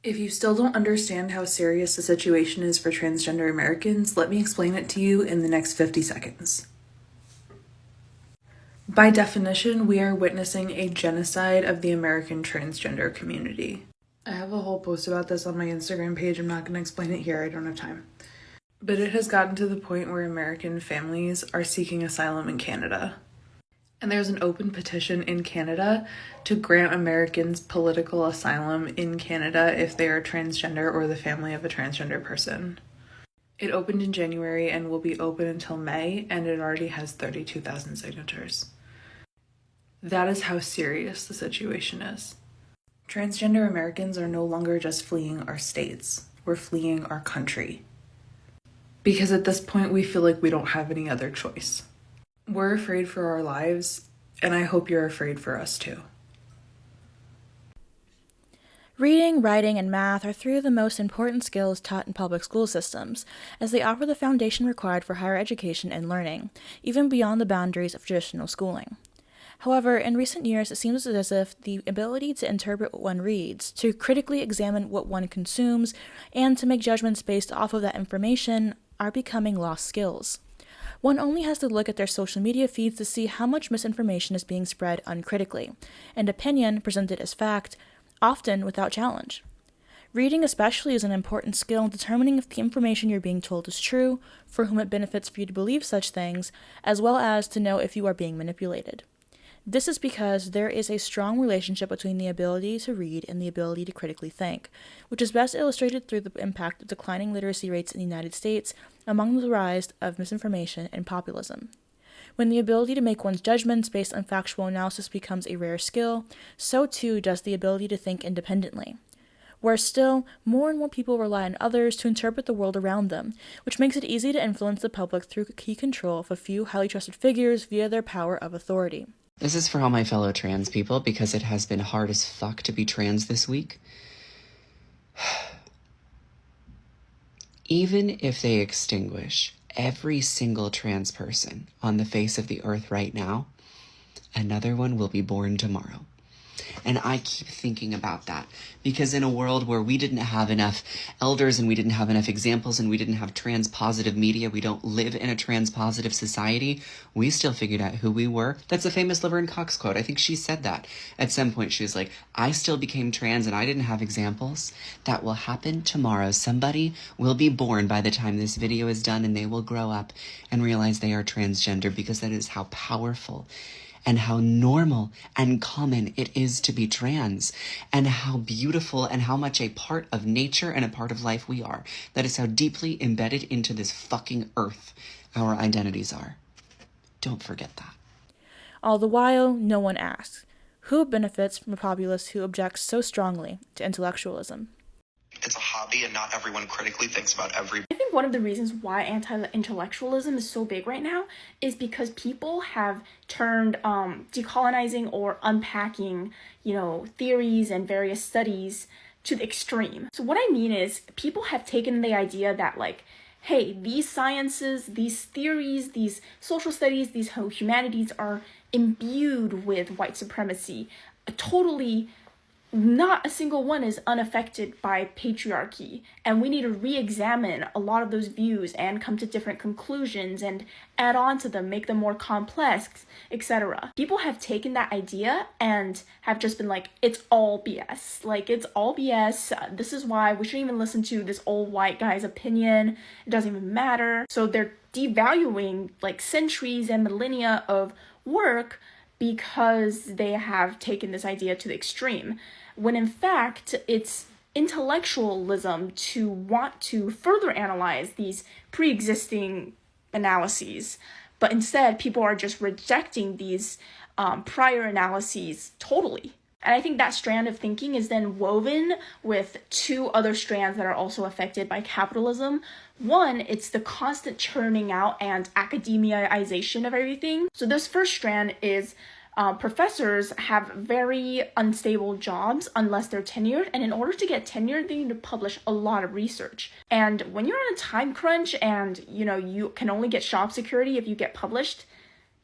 If you still don't understand how serious the situation is for transgender Americans, let me explain it to you in the next 50 seconds. By definition, we are witnessing a genocide of the American transgender community. I have a whole post about this on my Instagram page. I'm not going to explain it here. I don't have time. But it has gotten to the point where American families are seeking asylum in Canada. And there's an open petition in Canada to grant Americans political asylum in Canada if they are transgender or the family of a transgender person. It opened in January and will be open until May, and it already has 32,000 signatures. That is how serious the situation is. Transgender Americans are no longer just fleeing our states. We're fleeing our country. Because at this point, we feel like we don't have any other choice. We're afraid for our lives, and I hope you're afraid for us too. Reading, writing, and math are three of the most important skills taught in public school systems, as they offer the foundation required for higher education and learning, even beyond the boundaries of traditional schooling. However, in recent years, it seems as if the ability to interpret what one reads, to critically examine what one consumes, and to make judgments based off of that information are becoming lost skills. One only has to look at their social media feeds to see how much misinformation is being spread uncritically, and opinion presented as fact, often without challenge. Reading especially is an important skill in determining if the information you're being told is true, for whom it benefits for you to believe such things, as well as to know if you are being manipulated. This is because there is a strong relationship between the ability to read and the ability to critically think, which is best illustrated through the impact of declining literacy rates in the United States among the rise of misinformation and populism. When the ability to make one's judgments based on factual analysis becomes a rare skill, so too does the ability to think independently. Where still, more and more people rely on others to interpret the world around them, which makes it easy to influence the public through key control of a few highly trusted figures via their power of authority. This is for all my fellow trans people, because it has been hard as fuck to be trans this week. Even if they extinguish every single trans person on the face of the earth right now, another one will be born tomorrow. And I keep thinking about that, because in a world where we didn't have enough elders and we didn't have enough examples and we didn't have trans-positive media, we don't live in a trans-positive society, we still figured out who we were. That's a famous Laverne Cox quote. I think she said that. At some point she was like, I still became trans and I didn't have examples. That will happen tomorrow. Somebody will be born by the time this video is done, and they will grow up and realize they are transgender, because that is how powerful and how normal and common it is to be trans, and how beautiful and how much a part of nature and a part of life we are. That is how deeply embedded into this fucking earth our identities are. Don't forget that. All the while, no one asks, who benefits from a populace who objects so strongly to intellectualism? It's a hobby, and not everyone critically thinks about every... I think one of the reasons why anti-intellectualism is so big right now is because people have turned decolonizing or unpacking, theories and various studies to the extreme. So what I mean is, people have taken the idea that, hey, these sciences, these theories, these social studies, these humanities are imbued with white supremacy. Totally, not a single one is unaffected by patriarchy, and we need to re-examine a lot of those views and come to different conclusions and add on to them, make them more complex, etc. People have taken that idea and have just been like, it's all BS. It's all BS. This is why we shouldn't even listen to this old white guy's opinion. It doesn't even matter. So they're devaluing centuries and millennia of work because they have taken this idea to the extreme, when in fact it's intellectualism to want to further analyze these pre-existing analyses, but instead people are just rejecting these prior analyses totally. And I think that strand of thinking is then woven with two other strands that are also affected by capitalism. One, it's the constant churning out and academiaization of everything. So this first strand is professors have very unstable jobs unless they're tenured, and in order to get tenured, they need to publish a lot of research. And when you're on a time crunch and you can only get job security if you get published,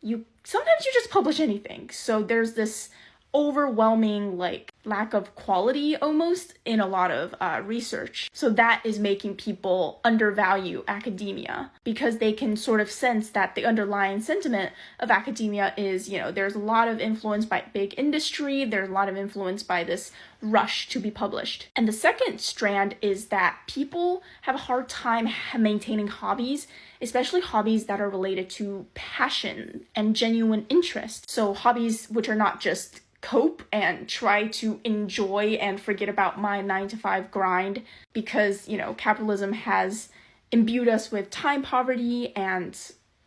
sometimes you just publish anything. So there's this overwhelming like lack of quality almost in a lot of research. So that is making people undervalue academia, because they can sort of sense that the underlying sentiment of academia is, there's a lot of influence by big industry, there's a lot of influence by this rush to be published. And the second strand is that people have a hard time maintaining hobbies, especially hobbies that are related to passion and genuine interest. So hobbies which are not just cope and try to enjoy and forget about my 9-to-5 grind, because, capitalism has imbued us with time poverty and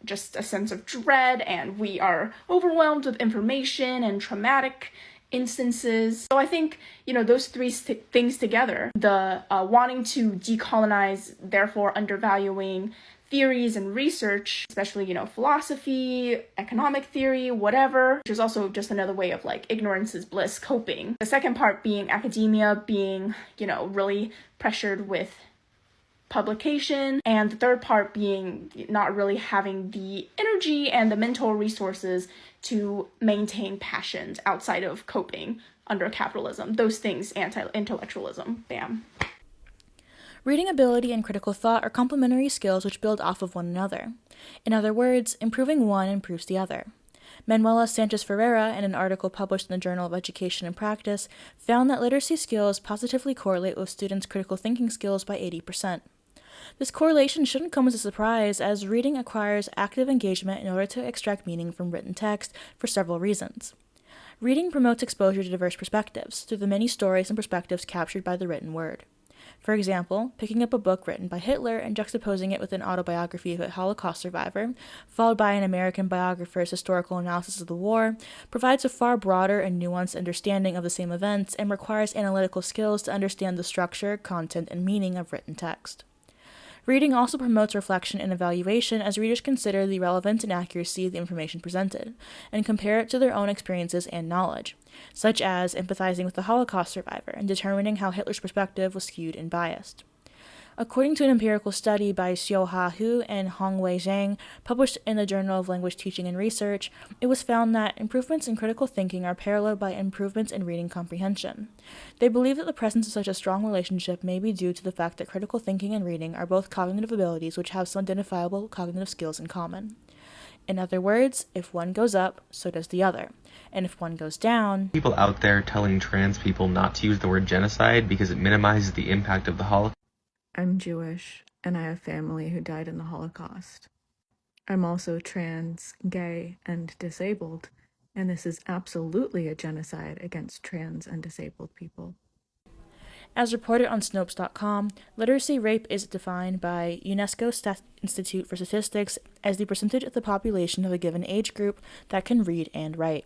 just a sense of dread, and we are overwhelmed with information and traumatic instances. So I think, those three things together, the wanting to decolonize, therefore undervaluing theories and research, especially, philosophy, economic theory, whatever, which is also just another way of like ignorance is bliss coping. The second part being academia being, really pressured with publication, and the third part being not really having the energy and the mental resources to maintain passions outside of coping under capitalism. Those things, anti-intellectualism, bam. Reading ability and critical thought are complementary skills which build off of one another. In other words, improving one improves the other. Manuela Sanches-Ferreira, in an article published in the Journal of Education and Practice, found that literacy skills positively correlate with students' critical thinking skills by 80%. This correlation shouldn't come as a surprise, as reading requires active engagement in order to extract meaning from written text for several reasons. Reading promotes exposure to diverse perspectives through the many stories and perspectives captured by the written word. For example, picking up a book written by Hitler and juxtaposing it with an autobiography of a Holocaust survivor, followed by an American biographer's historical analysis of the war, provides a far broader and nuanced understanding of the same events and requires analytical skills to understand the structure, content, and meaning of written text. Reading also promotes reflection and evaluation, as readers consider the relevance and accuracy of the information presented, and compare it to their own experiences and knowledge, such as empathizing with the Holocaust survivor and determining how Hitler's perspective was skewed and biased. According to an empirical study by Xiuha Hu and Hongwei Zhang, published in the Journal of Language Teaching and Research, it was found that improvements in critical thinking are paralleled by improvements in reading comprehension. They believe that the presence of such a strong relationship may be due to the fact that critical thinking and reading are both cognitive abilities which have some identifiable cognitive skills in common. In other words, if one goes up, so does the other. And if one goes down... People out there telling trans people not to use the word genocide because it minimizes the impact of the Holocaust. I'm Jewish, and I have family who died in the Holocaust. I'm also trans, gay, and disabled, and this is absolutely a genocide against trans and disabled people. As reported on Snopes.com, literacy rape is defined by UNESCO Institute for Statistics as the percentage of the population of a given age group that can read and write.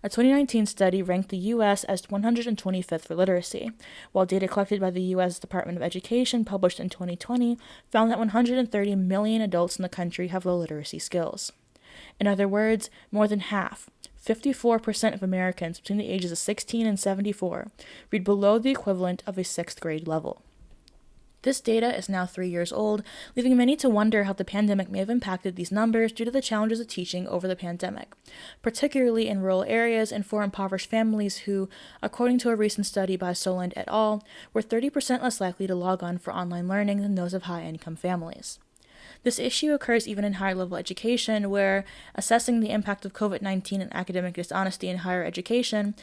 A 2019 study ranked the U.S. as 125th for literacy, while data collected by the U.S. Department of Education published in 2020 found that 130 million adults in the country have low literacy skills. In other words, more than half, 54% of Americans between the ages of 16 and 74, read below the equivalent of a 6th grade level. This data is now 3 years old, leaving many to wonder how the pandemic may have impacted these numbers due to the challenges of teaching over the pandemic, particularly in rural areas and for impoverished families who, according to a recent study by Soland et al., were 30% less likely to log on for online learning than those of high-income families. This issue occurs even in higher-level education, where assessing the impact of COVID-19 and academic dishonesty in higher education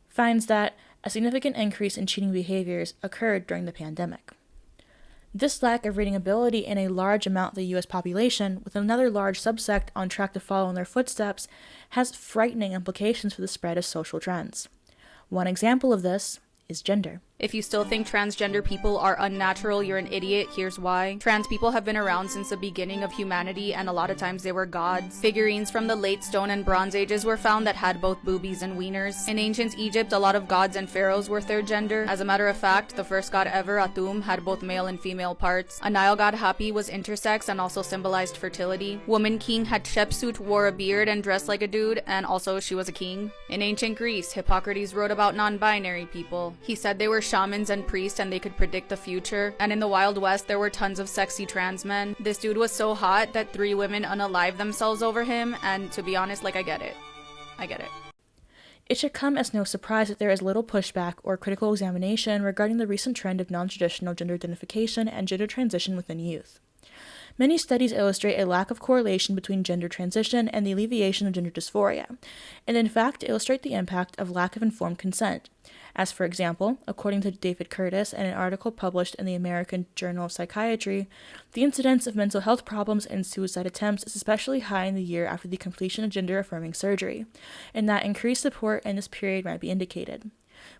finds that a significant increase in cheating behaviors occurred during the pandemic. This lack of reading ability in a large amount of the U.S. population, with another large subsect on track to follow in their footsteps, has frightening implications for the spread of social trends. One example of this is gender. If you still think transgender people are unnatural, you're an idiot. Here's why. Trans people have been around since the beginning of humanity, and a lot of times they were gods. Figurines from the late Stone and Bronze Ages were found that had both boobies and wieners. In ancient Egypt, a lot of gods and pharaohs were third gender. As a matter of fact, the first god ever, Atum, had both male and female parts. A Nile god, Hapi, was intersex and also symbolized fertility. Woman king Hatshepsut wore a beard and dressed like a dude, and also she was a king. In ancient Greece, Hippocrates wrote about non-binary people. He said they were shamans and priests and they could predict the future. And in the Wild West, there were tons of sexy trans men. This dude was so hot that 3 women unalived themselves over him, and to be honest, like, I get it. It should come as no surprise that there is little pushback or critical examination regarding the recent trend of non-traditional gender identification and gender transition within youth. Many studies illustrate a lack of correlation between gender transition and the alleviation of gender dysphoria, and in fact illustrate the impact of lack of informed consent, as for example, according to David Curtis in an article published in the American Journal of Psychiatry, the incidence of mental health problems and suicide attempts is especially high in the year after the completion of gender-affirming surgery, and that increased support in this period might be indicated,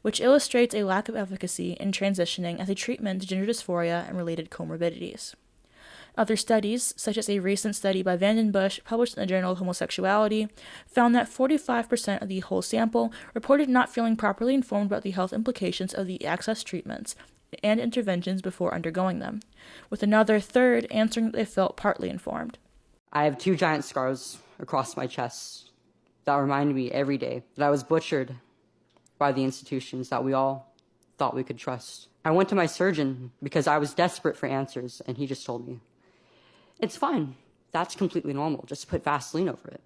which illustrates a lack of efficacy in transitioning as a treatment to gender dysphoria and related comorbidities. Other studies, such as a recent study by Vandenbush published in the Journal of Homosexuality, found that 45% of the whole sample reported not feeling properly informed about the health implications of the access treatments and interventions before undergoing them, with another third answering that they felt partly informed. I have 2 giant scars across my chest that remind me every day that I was butchered by the institutions that we all thought we could trust. I went to my surgeon because I was desperate for answers, and he just told me, "It's fine. That's completely normal. Just put Vaseline over it,"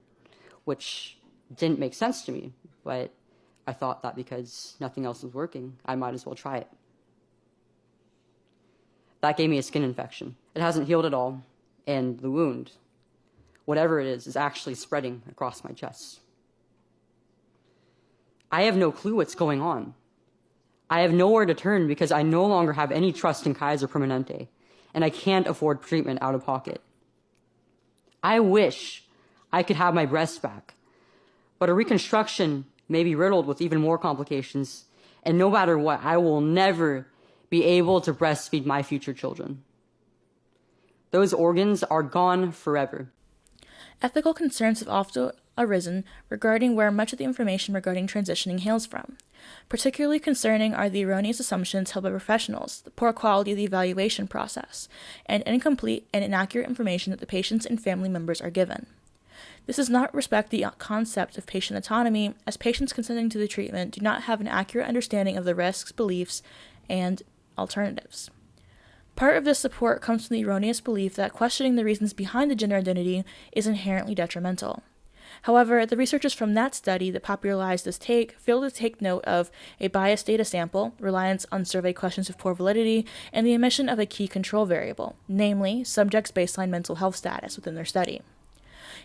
which didn't make sense to me, but I thought that because nothing else was working, I might as well try it. That gave me a skin infection. It hasn't healed at all, and the wound, whatever it is actually spreading across my chest. I have no clue what's going on. I have nowhere to turn because I no longer have any trust in Kaiser Permanente, and I can't afford treatment out of pocket. I wish I could have my breast back, but a reconstruction may be riddled with even more complications, and no matter what, I will never be able to breastfeed my future children. Those organs are gone forever. Ethical concerns have often arisen regarding where much of the information regarding transitioning hails from. Particularly concerning are the erroneous assumptions held by professionals, the poor quality of the evaluation process, and incomplete and inaccurate information that the patients and family members are given. This does not respect the concept of patient autonomy, as patients consenting to the treatment do not have an accurate understanding of the risks, beliefs, and alternatives. Part of this support comes from the erroneous belief that questioning the reasons behind the gender identity is inherently detrimental. However, the researchers from that study that popularized this take failed to take note of a biased data sample, reliance on survey questions of poor validity, and the omission of a key control variable, namely, subjects' baseline mental health status within their study.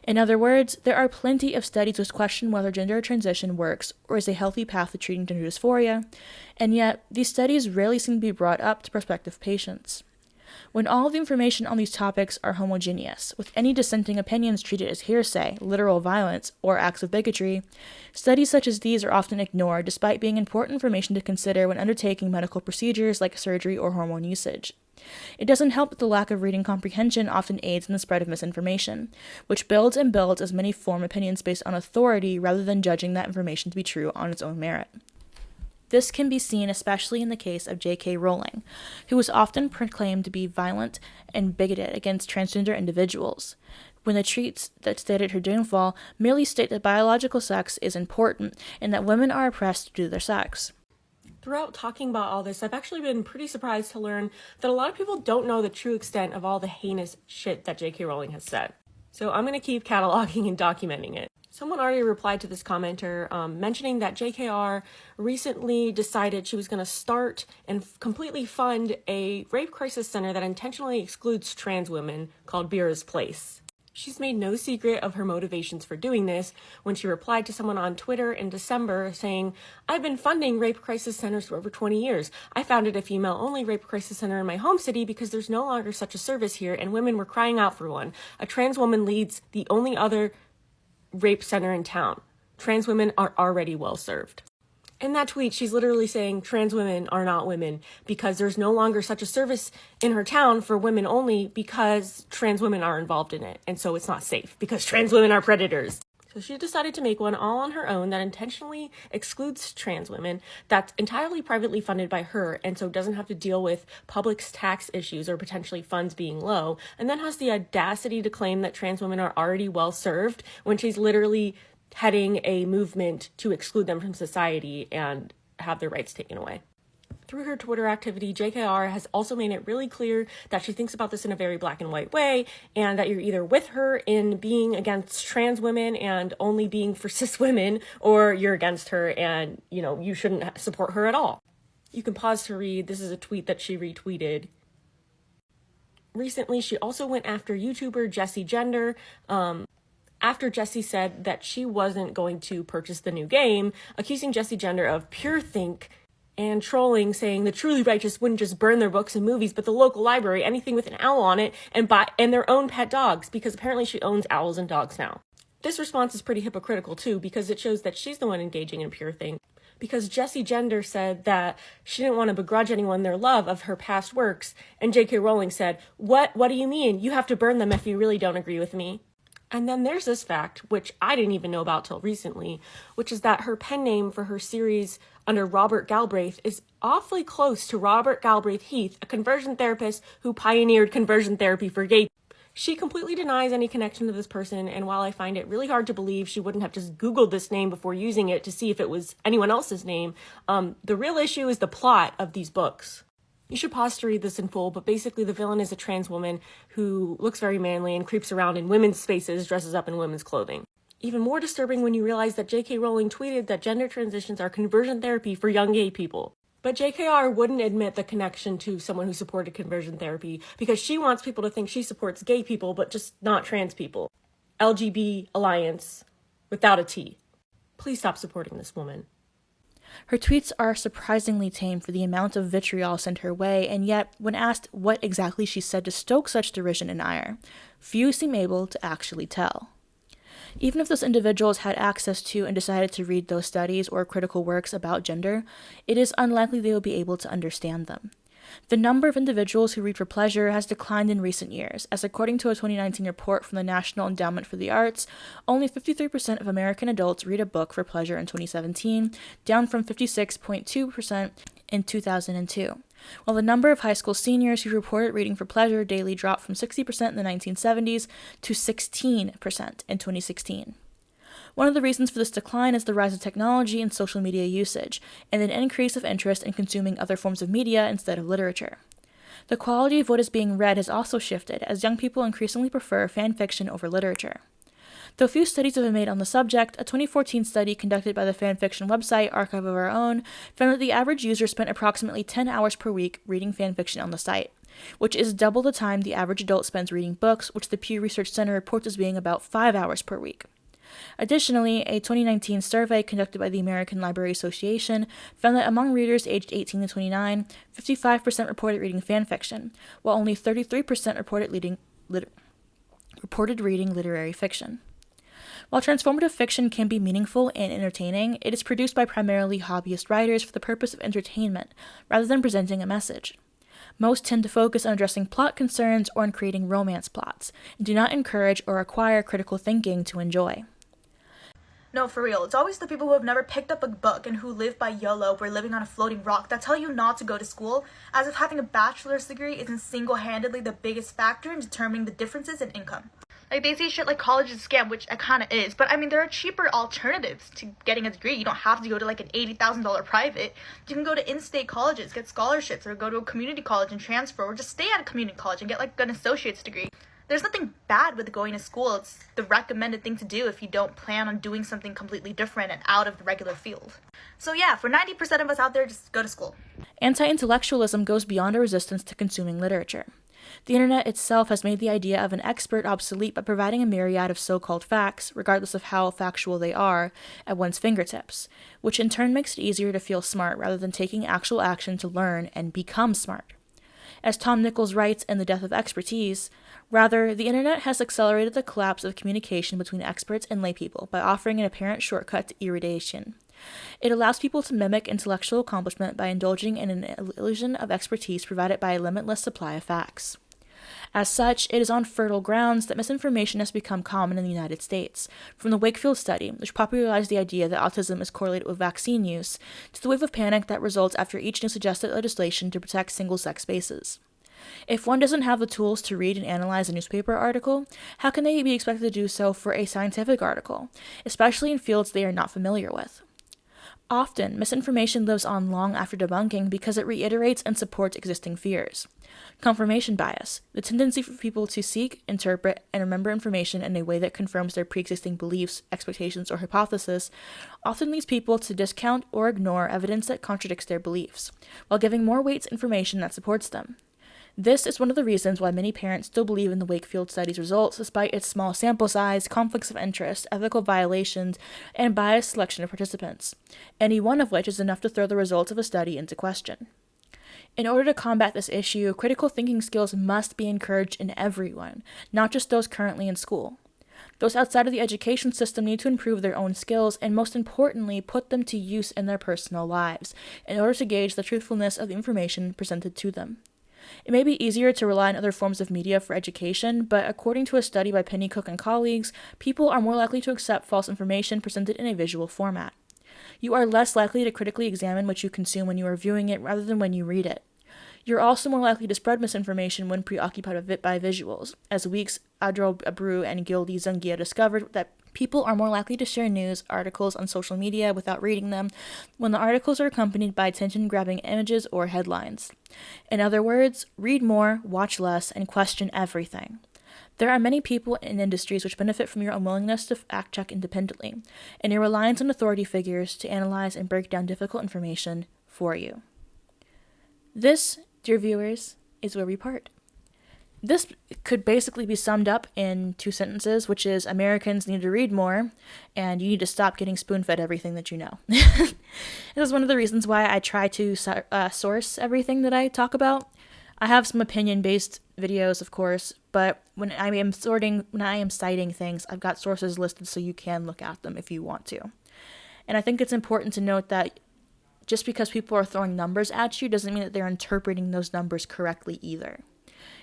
In other words, there are plenty of studies which question whether gender transition works or is a healthy path to treating gender dysphoria, and yet these studies rarely seem to be brought up to prospective patients. When all of the information on these topics are homogeneous, with any dissenting opinions treated as hearsay, literal violence, or acts of bigotry, studies such as these are often ignored despite being important information to consider when undertaking medical procedures like surgery or hormone usage. It doesn't help that the lack of reading comprehension often aids in the spread of misinformation, which builds and builds as many form opinions based on authority rather than judging that information to be true on its own merit. This can be seen especially in the case of J.K. Rowling, who was often proclaimed to be violent and bigoted against transgender individuals, when the tweets that stated her downfall merely state that biological sex is important and that women are oppressed due to their sex. Throughout talking about all this, I've actually been pretty surprised to learn that a lot of people don't know the true extent of all the heinous shit that J.K. Rowling has said. So I'm going to keep cataloging and documenting it. Someone already replied to this commenter mentioning that JKR recently decided she was going to start and completely fund a rape crisis center that intentionally excludes trans women called Bira's Place. She's made no secret of her motivations for doing this when she replied to someone on Twitter in December saying, "I've been funding rape crisis centers for over 20 years. I founded a female-only rape crisis center in my home city because there's no longer such a service here and women were crying out for one. A trans woman leads the only other rape center in town. Trans women are already well served." In that tweet, she's literally saying trans women are not women because there's no longer such a service in her town for women only because trans women are involved in it. And so it's not safe because trans women are predators. So she decided to make one all on her own that intentionally excludes trans women, that's entirely privately funded by her, and so doesn't have to deal with public tax issues or potentially funds being low, and then has the audacity to claim that trans women are already well served when she's literally heading a movement to exclude them from society and have their rights taken away. through her Twitter activity, JKR has also made it really clear that she thinks about this in a very black and white way, and that you're either with her in being against trans women and only being for cis women, or you're against her and, you shouldn't support her at all. You can pause to read. This is a tweet that she retweeted. Recently, she also went after YouTuber Jessie Gender, after Jessie said that she wasn't going to purchase the new game, accusing Jessie Gender of pure think and trolling, saying the truly righteous wouldn't just burn their books and movies, but the local library, anything with an owl on it, and their own pet dogs, because apparently she owns owls and dogs now. This response is pretty hypocritical too, because it shows that she's the one engaging in pure think. Because Jessie Gender said that she didn't want to begrudge anyone their love of her past works, and J.K. Rowling said, What do you mean? You have to burn them if you really don't agree with me. And then there's this fact, which I didn't even know about till recently, which is that her pen name for her series under Robert Galbraith is awfully close to Robert Galbraith Heath, a conversion therapist who pioneered conversion therapy for gay people. She completely denies any connection to this person, and while I find it really hard to believe she wouldn't have just Googled this name before using it to see if it was anyone else's name, the real issue is the plot of these books. You should pause to read this in full, but basically the villain is a trans woman who looks very manly and creeps around in women's spaces, dresses up in women's clothing. Even more disturbing when you realize that J.K. Rowling tweeted that gender transitions are conversion therapy for young gay people. But JKR wouldn't admit the connection to someone who supported conversion therapy because she wants people to think she supports gay people, but just not trans people. LGB Alliance without a T. Please stop supporting this woman. Her tweets are surprisingly tame for the amount of vitriol sent her way, and yet, when asked what exactly she said to stoke such derision and ire, few seem able to actually tell. Even if those individuals had access to and decided to read those studies or critical works about gender, it is unlikely they will be able to understand them. The number of individuals who read for pleasure has declined in recent years, as according to a 2019 report from the National Endowment for the Arts, only 53% of American adults read a book for pleasure in 2017, down from 56.2% in 2002. While the number of high school seniors who reported reading for pleasure daily dropped from 60% in the 1970s to 16% in 2016. One of the reasons for this decline is the rise of technology and social media usage, and an increase of interest in consuming other forms of media instead of literature. The quality of what is being read has also shifted, as young people increasingly prefer fan fiction over literature. Though few studies have been made on the subject, a 2014 study conducted by the fanfiction website Archive of Our Own found that the average user spent approximately 10 hours per week reading fanfiction on the site, which is double the time the average adult spends reading books, which the Pew Research Center reports as being about 5 hours per week. Additionally, a 2019 survey conducted by the American Library Association found that among readers aged 18 to 29, 55% reported reading fanfiction, while only 33% reported reading literary fiction. While transformative fiction can be meaningful and entertaining, it is produced by primarily hobbyist writers for the purpose of entertainment, rather than presenting a message. Most tend to focus on addressing plot concerns or on creating romance plots, and do not encourage or require critical thinking to enjoy. No, for real, it's always the people who have never picked up a book and who live by YOLO or living on a floating rock that tell you not to go to school, as if having a bachelor's degree isn't single-handedly the biggest factor in determining the differences in income. Like, they say shit like college is a scam, which it kinda is, but I mean, there are cheaper alternatives to getting a degree. You don't have to go to like an $80,000 private. You can go to in-state colleges, get scholarships, or go to a community college and transfer, or just stay at a community college and get like an associate's degree. There's nothing bad with going to school. It's the recommended thing to do if you don't plan on doing something completely different and out of the regular field. So yeah, for 90% of us out there, just go to school. Anti-intellectualism goes beyond a resistance to consuming literature. The internet itself has made the idea of an expert obsolete by providing a myriad of so-called facts, regardless of how factual they are, at one's fingertips, which in turn makes it easier to feel smart rather than taking actual action to learn and become smart. As Tom Nichols writes in The Death of Expertise, rather, the internet has accelerated the collapse of communication between experts and laypeople by offering an apparent shortcut to erudition. It allows people to mimic intellectual accomplishment by indulging in an illusion of expertise provided by a limitless supply of facts. As such, it is on fertile grounds that misinformation has become common in the United States, from the Wakefield study, which popularized the idea that autism is correlated with vaccine use, to the wave of panic that results after each new suggested legislation to protect single-sex spaces. If one doesn't have the tools to read and analyze a newspaper article, how can they be expected to do so for a scientific article, especially in fields they are not familiar with? Often, misinformation lives on long after debunking because it reiterates and supports existing fears. Confirmation bias, the tendency for people to seek, interpret, and remember information in a way that confirms their pre-existing beliefs, expectations, or hypotheses, often leads people to discount or ignore evidence that contradicts their beliefs, while giving more weight to information that supports them. This is one of the reasons why many parents still believe in the Wakefield study's results despite its small sample size, conflicts of interest, ethical violations, and biased selection of participants, any one of which is enough to throw the results of a study into question. In order to combat this issue, critical thinking skills must be encouraged in everyone, not just those currently in school. Those outside of the education system need to improve their own skills and, most importantly, put them to use in their personal lives in order to gauge the truthfulness of the information presented to them. It may be easier to rely on other forms of media for education, but according to a study by Penny Cook and colleagues, people are more likely to accept false information presented in a visual format. You are less likely to critically examine what you consume when you are viewing it rather than when you read it. You're also more likely to spread misinformation when preoccupied by visuals, as Weeks, Adrol Abreu, and Gildy Zungia discovered that people are more likely to share news articles on social media without reading them when the articles are accompanied by attention-grabbing images or headlines. In other words, read more, watch less, and question everything. There are many people in industries which benefit from your unwillingness to fact-check independently, and your reliance on authority figures to analyze and break down difficult information for you. This, dear viewers, is where we part. This could basically be summed up in 2 sentences, which is Americans need to read more, and you need to stop getting spoon-fed everything that you know. This is one of the reasons why I try to source everything that I talk about. I have some opinion-based videos, of course, but when I am citing things, I've got sources listed so you can look at them if you want to. And I think it's important to note that just because people are throwing numbers at you doesn't mean that they're interpreting those numbers correctly either.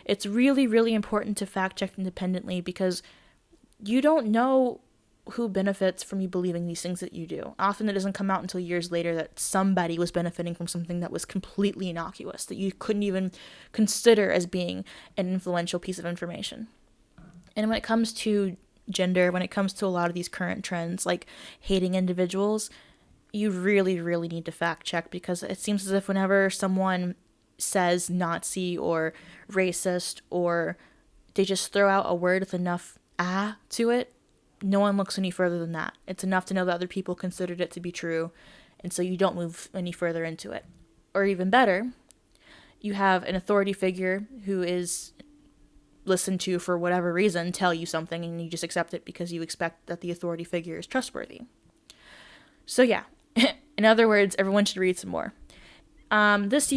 It's really, really important to fact check independently because you don't know who benefits from you believing these things that you do. Often it doesn't come out until years later that somebody was benefiting from something that was completely innocuous, that you couldn't even consider as being an influential piece of information. And when it comes to gender, when it comes to a lot of these current trends like hating individuals, you really, really need to fact check because it seems as if whenever someone says Nazi or racist or they just throw out a word with enough to it, no one looks any further than that. It's enough to know that other people considered it to be true, and so you don't move any further into it. Or even better, you have an authority figure who is listened to for whatever reason tell you something and you just accept it because you expect that the authority figure is trustworthy. So yeah, in other words, everyone should read some more. This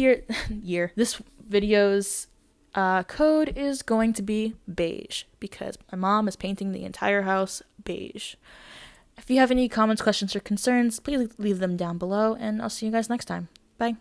video's code is going to be beige because my mom is painting the entire house beige. If you have any comments, questions, or concerns, please leave them down below, and I'll see you guys next time. Bye.